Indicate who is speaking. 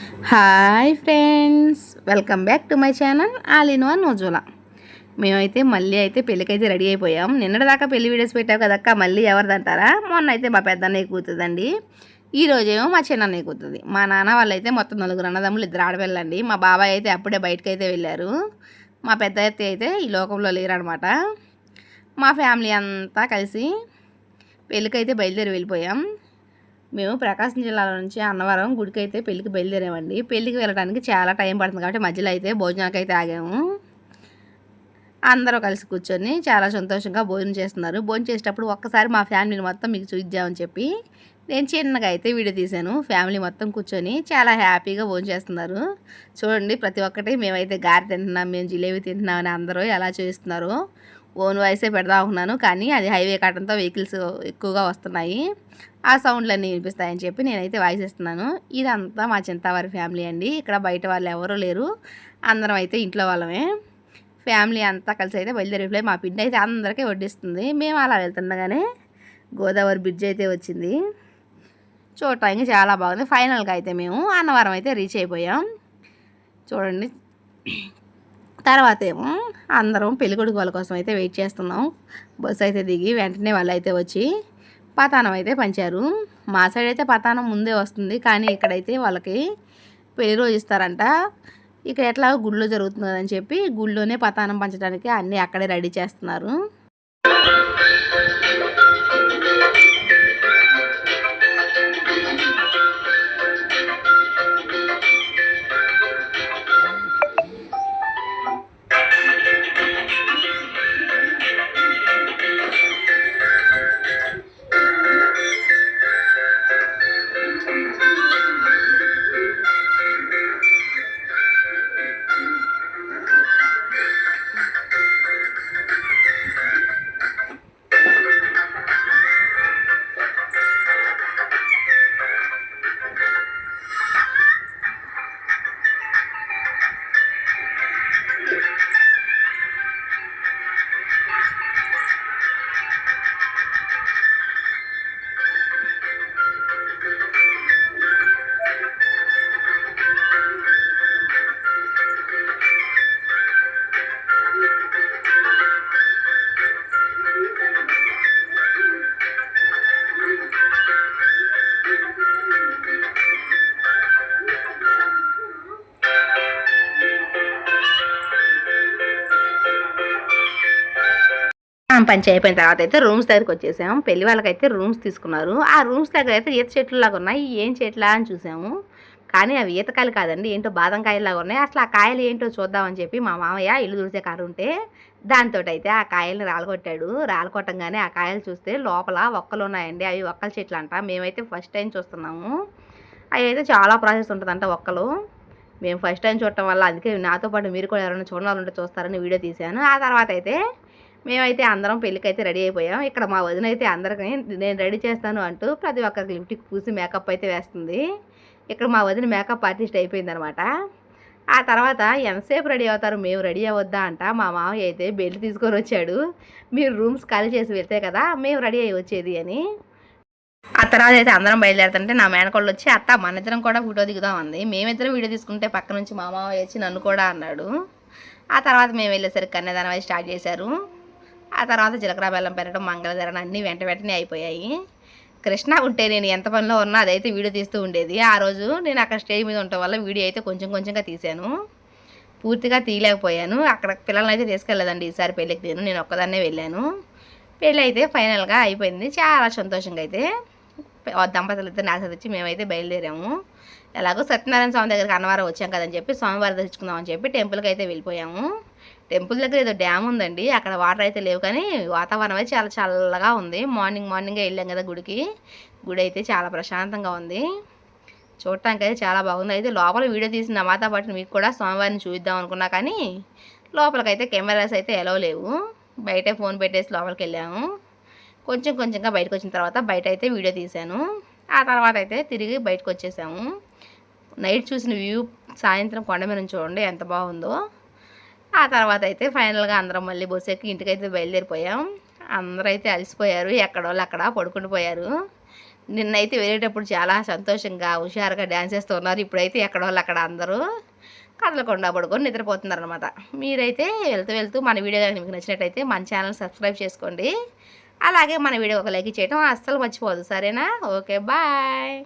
Speaker 1: Hi friends, welcome back to my channel all in one నోజులా. మేమైతే మళ్ళీ అయితే పెళ్ళికైతే రెడీ అయిపోయాం. నిన్నటిదాకా పెళ్లి వీడియోస్ పెట్టావు కదక్క, మళ్ళీ ఎవరిదంటారా? మొన్న అయితే మా పెద్దన్నయ్య కూతురుదండి, ఈరోజేమో మా చిన్నన్నయ్య కూతురుది. మా నాన్న వాళ్ళైతే మొత్తం 4 అన్నదమ్ములు, 2 ఆడపిల్లండి. మా బాబాయ్ అయితే అప్పుడే బయటకైతే వెళ్ళారు. మా పెద్ద అయితే ఈ లోకంలో లేరనమాట. మా ఫ్యామిలీ అంతా కలిసి పెళ్ళికైతే బయలుదేరి వెళ్ళిపోయాం. మేము ప్రకాశం జిల్లాలో నుంచి అన్నవరం గుడికి అయితే పెళ్ళికి బయలుదేరామండి. పెళ్ళికి వెళ్ళడానికి చాలా టైం పడుతుంది కాబట్టి మధ్యలో అయితే భోజనానికి అయితే ఆగాము. అందరూ కలిసి కూర్చొని చాలా సంతోషంగా భోజనం చేస్తున్నారు. భోజనం చేసేటప్పుడు ఒక్కసారి మా ఫ్యామిలీని మొత్తం మీకు చూద్దామని చెప్పి నేను చిన్నగా అయితే వీడియో తీశాను. ఫ్యామిలీ మొత్తం కూర్చొని చాలా హ్యాపీగా భోజనం చేస్తున్నారు. చూడండి, ప్రతి ఒక్కటి మేమైతే గారి తింటున్నాం, మేము జిలేబీ తింటున్నాం అని అందరూ ఎలా చూస్తున్నారు. ఓన్ వాయిసే పెడదాం అనుకున్నాను, కానీ అది హైవే కావడంతో వెహికల్స్ ఎక్కువగా వస్తున్నాయి, ఆ సౌండ్లన్నీ వినిపిస్తాయని చెప్పి నేనైతే వాయిస్ ఇస్తున్నాను. ఇదంతా మా చింతావారి ఫ్యామిలీ అండి. ఇక్కడ బయట వాళ్ళు ఎవరూ లేరు, అందరం అయితే ఇంట్లో వాళ్ళమే. ఫ్యామిలీ అంతా కలిసి అయితే బయలుదేరిపోయి మా పిండి అయితే అందరికీ వడ్డిస్తుంది. మేము అలా వెళ్తుండగానే గోదావరి బ్రిడ్జ్ అయితే వచ్చింది. చూడటానికి చాలా బాగుంది. ఫైనల్గా అయితే మేము అన్నవరం అయితే రీచ్ అయిపోయాం. చూడండి, తర్వాత ఏమో అందరం పెళ్ళికొడుకు వాళ్ళ కోసం అయితే వెయిట్ చేస్తున్నాం. బస్సు అయితే దిగి వెంటనే వాళ్ళు అయితే వచ్చి పతానం అయితే పంచారు. మా సైడ్ అయితే పతానం ముందే వస్తుంది, కానీ ఇక్కడైతే వాళ్ళకి పెళ్లి రోజు ఇస్తారంట. ఇక్కడ ఎట్లా గుడిలో జరుగుతుందని చెప్పి గుడిలోనే పతానం పంచడానికి అన్నీ అక్కడే రెడీ చేస్తున్నారు. పంచి అయిపోయిన తర్వాత అయితే రూమ్స్ దగ్గరికి వచ్చేసాము. పెళ్లి వాళ్ళకైతే రూమ్స్ తీసుకున్నారు. ఆ రూమ్స్ దగ్గర అయితే ఈత చెట్లులాగా ఉన్నాయి. ఏం చెట్లా అని చూసాము, కానీ అవి ఈతకాయలు కాదండి, ఏంటో బాదం కాయలాగా ఉన్నాయి. అసలు ఆ కాయలు ఏంటో చూద్దామని చెప్పి మా మామయ్య ఇల్లు తుడిసే కారు ఉంటే దాంతో అయితే ఆ కాయల్ని రాలగొట్టాడు. రాలగొట్టంగానే ఆ కాయలు చూస్తే లోపల ఒక్కలు ఉన్నాయండి. అవి ఒక్కల చెట్లు అంట. మేమైతే ఫస్ట్ టైం చూస్తున్నాము. అవి అయితే చాలా ప్రాసెస్ ఉంటుందంట ఒక్కలు. మేము ఫస్ట్ టైం చూడటం వల్ల అందుకే నాతో పాటు మీరు కూడా ఎవరైనా చూడాలంటే చూస్తారని వీడియో తీశాను. ఆ తర్వాత అయితే మేమైతే అందరం పెళ్ళికైతే రెడీ అయిపోయాం. ఇక్కడ మా వదిన అయితే అందరికీ నేను రెడీ చేస్తాను అంటూ ప్రతి ఒక్కరికి లిప్టిక్ పూసి మేకప్ అయితే వేస్తుంది. ఇక్కడ మా వదిన మేకప్ ఆర్టిస్ట్ అయిపోయిందనమాట. ఆ తర్వాత ఎంతసేపు రెడీ అవుతారు, మేము రెడీ అవ్వద్దా అంట. మా మామయ్య అయితే బెల్ట్ తీసుకొని వచ్చాడు. మీరు రూమ్స్ ఖాళీ చేసి వెళ్తే కదా మేము రెడీ అయ్యి వచ్చేది అని. ఆ తర్వాత అయితే అందరం బయలుదేరుతుంటే నా మేనకోళ్ళు వచ్చి అత్త మన ఇద్దరం కూడా ఫోటో దిగుదాం అంది. మేమిద్దరం వీడియో తీసుకుంటే పక్క నుంచి మా మామయ్య వచ్చి నన్ను కూడా అన్నాడు. ఆ తర్వాత మేము వెళ్ళేసరికి కన్యాదానం అయితే స్టార్ట్ చేశారు. ఆ తర్వాత జీలకర్ర బెల్లం పెట్టడం, మంగళధరణ అన్నీ వెంటనే అయిపోయాయి. కృష్ణ ఉంటే నేను ఎంత పనిలో ఉన్నా అదైతే వీడియో తీస్తూ ఉండేది. ఆ రోజు నేను అక్కడ స్టేజ్ మీద ఉండటం వల్ల వీడియో అయితే కొంచెంగా తీశాను, పూర్తిగా తీయలేకపోయాను. అక్కడ పిల్లల్ని అయితే తీసుకెళ్ళలేదండి ఈసారి పెళ్ళికి. నేను ఒక్కదాన్నే వెళ్ళాను. పెళ్ళి అయితే ఫైనల్గా అయిపోయింది. చాలా సంతోషంగా అయితే దంపతులు ఇద్దరు ఆశీర్వదించి మేమైతే బయలుదేరాము. ఎలాగో సత్యనారాయణ స్వామి దగ్గరికి అన్నవరం వచ్చాం కదని చెప్పి స్వామివారి దర్శించుకుందామని చెప్పి టెంపుల్కి అయితే వెళ్ళిపోయాము. టెంపుల్ దగ్గర ఏదో డ్యామ్ ఉందండి, అక్కడ వాటర్ అయితే లేవు, కానీ వాతావరణం అయితే చాలా చల్లగా ఉంది. మార్నింగే వెళ్ళాం కదా గుడికి. గుడి అయితే చాలా ప్రశాంతంగా ఉంది, చూడటానికి అయితే చాలా బాగుంది. అయితే లోపల వీడియో తీసిన మాతో పాటు మీకు కూడా స్వామివారిని చూద్దాం అనుకున్నా, కానీ లోపలికైతే కెమెరాస్ అయితే ఎలవ లేవు. బయటే ఫోన్ పెట్టేసి లోపలికి వెళ్ళాము. కొంచెంగా బయటకు వచ్చిన తర్వాత బయట అయితే వీడియో తీశాను. ఆ తర్వాత అయితే తిరిగి బయటకు వచ్చేసాము. నైట్ చూసిన వ్యూ సాయంత్రం కొండ మీద నుంచి చూడండి ఎంత బాగుందో. ఆ తర్వాత అయితే ఫైనల్గా అందరం మళ్ళీ బస్సు ఎక్కి ఇంటికైతే బయలుదేరిపోయాం. అందరూ అయితే అలసిపోయారు, ఎక్కడోళ్ళు అక్కడ పడుకుండిపోయారు. నిన్నైతే వెళ్ళేటప్పుడు చాలా సంతోషంగా హుషారుగా డ్యాన్స్ చేస్తూ ఉన్నారు. ఇప్పుడైతే ఎక్కడ వాళ్ళు అక్కడ అందరూ కదలకుండా పడుకొని నిద్రపోతున్నారనమాట. మీరైతే వెళ్తూ వెళ్తూ మన వీడియో కనుక మీకు నచ్చినట్టయితే మన ఛానల్ సబ్స్క్రైబ్ చేసుకోండి. అలాగే మన వీడియో ఒక లైక్ చేయడం అస్సలు మర్చిపోదు. సరేనా? Okay, bye.